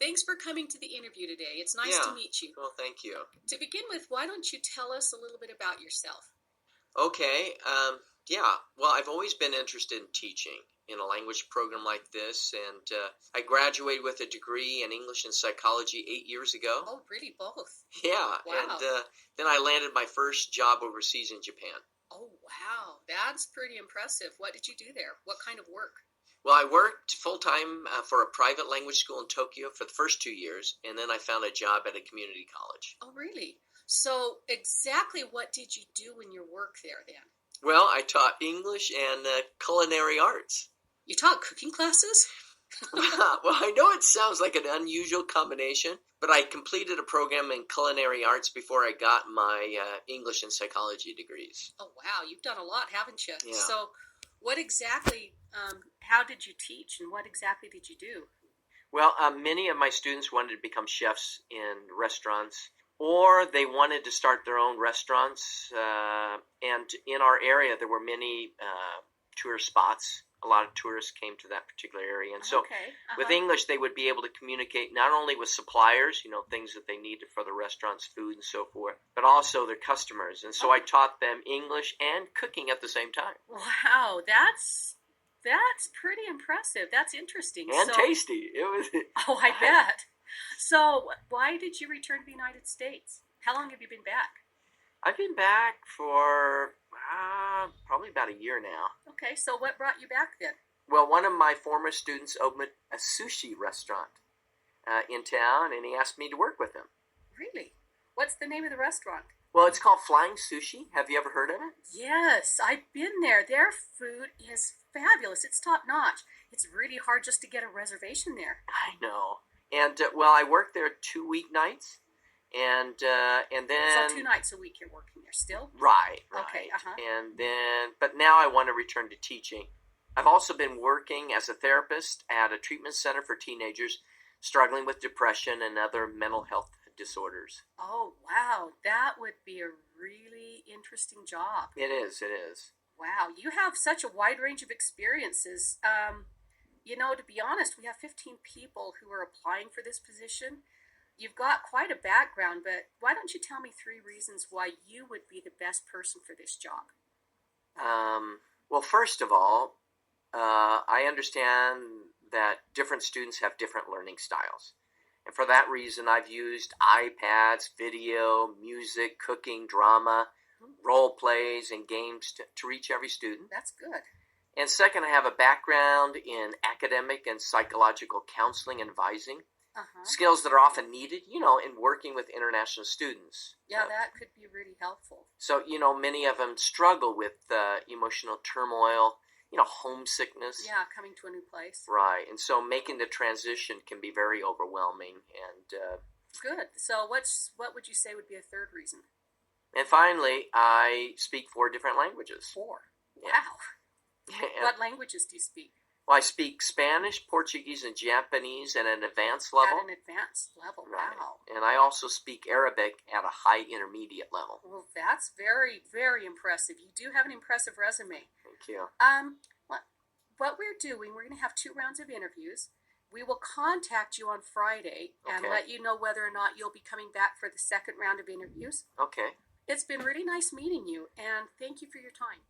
Thanks for coming to the interview today. It's nice to Yeah. meet you. Well, thank you. To begin with, why don't you tell us a little bit about yourself? Okay. Yeah. Well, I've always been interested in teaching in a language program like this, and I graduated with a degree in English and psychology 8 years ago. Oh, really, both? Yeah, and Wow. then I landed my first job overseas in Japan. Oh, wow. That's pretty impressive. What did you do there? What kind of work? Well, I worked full time for a private language school in Tokyo for the first 2 years, and then I found a job at a community college. Oh, really? So, exactly what did you do in your work there then? Well, I taught English and culinary arts. You taught cooking classes? Well, I know it sounds like an unusual combination, but I completed a program in culinary arts before I got my English and psychology degrees. Oh, wow. You've done a lot, haven't you? Yeah. So, what exactly, how did you teach and what exactly did you do? Well, many of my students wanted to become chefs in restaurants, or they wanted to start their own restaurants. And in our area, there were many tourist spots. A lot of tourists came to that particular area. And so Okay. with English, they would be able to communicate not only with suppliers, things that they needed for the restaurant's food and so forth, but also their customers. And so I taught them English and cooking at the same time. Wow, that's pretty impressive. That's interesting. And So, tasty. It was. oh, I bet. So, why did you return to the United States? How long have you been back? I've been back for probably about a year now. Okay, so what brought you back then? Well, one of my former students opened a sushi restaurant in town, and he asked me to work with him. Really? What's the name of the restaurant? Well, it's called Flying Sushi. Have you ever heard of it? Yes, I've been there. Their food is fabulous. It's top notch. It's really hard just to get a reservation there. I know. And well, I worked there 2 weeknights, and then So 2 nights a week you're working there still? right. Okay, uh-huh. And then, but now I want to return to teaching. I've also been working as a therapist at a treatment center for teenagers struggling with depression and other mental health disorders. Oh, wow. That would be a really interesting job. It is. It is. Wow, you have such a wide range of experiences. To be honest, we have 15 people who are applying for this position. You've got quite a background, but why don't you tell me 3 reasons why you would be the best person for this job? Well, first of all, I understand that different students have different learning styles. And for that reason, I've used iPads, video, music, cooking, drama, role plays, and games to reach every student. That's good. And second, I have a background in academic and psychological counseling and advising, Uh-huh. skills that are often needed, in working with international students. Yeah, that could be really helpful. So, many of them struggle with emotional turmoil, homesickness. Yeah, coming to a new place. Right. And so making the transition can be very overwhelming. Good. So what would you say would be a 3rd reason? And finally, I speak 4 different languages. 4. Yeah. Wow. And, What languages do you speak? well, I speak Spanish, Portuguese, and Japanese at an advanced level. At an advanced level. Right. Wow. And I also speak Arabic at a high intermediate level. Well, that's very, very impressive. You do have an impressive resume. Thank you. What we're doing, we're going to have 2 rounds of interviews. We will contact you on Friday and Okay. let you know whether or not you'll be coming back for the 2nd round of interviews. Okay. It's been really nice meeting you, and thank you for your time.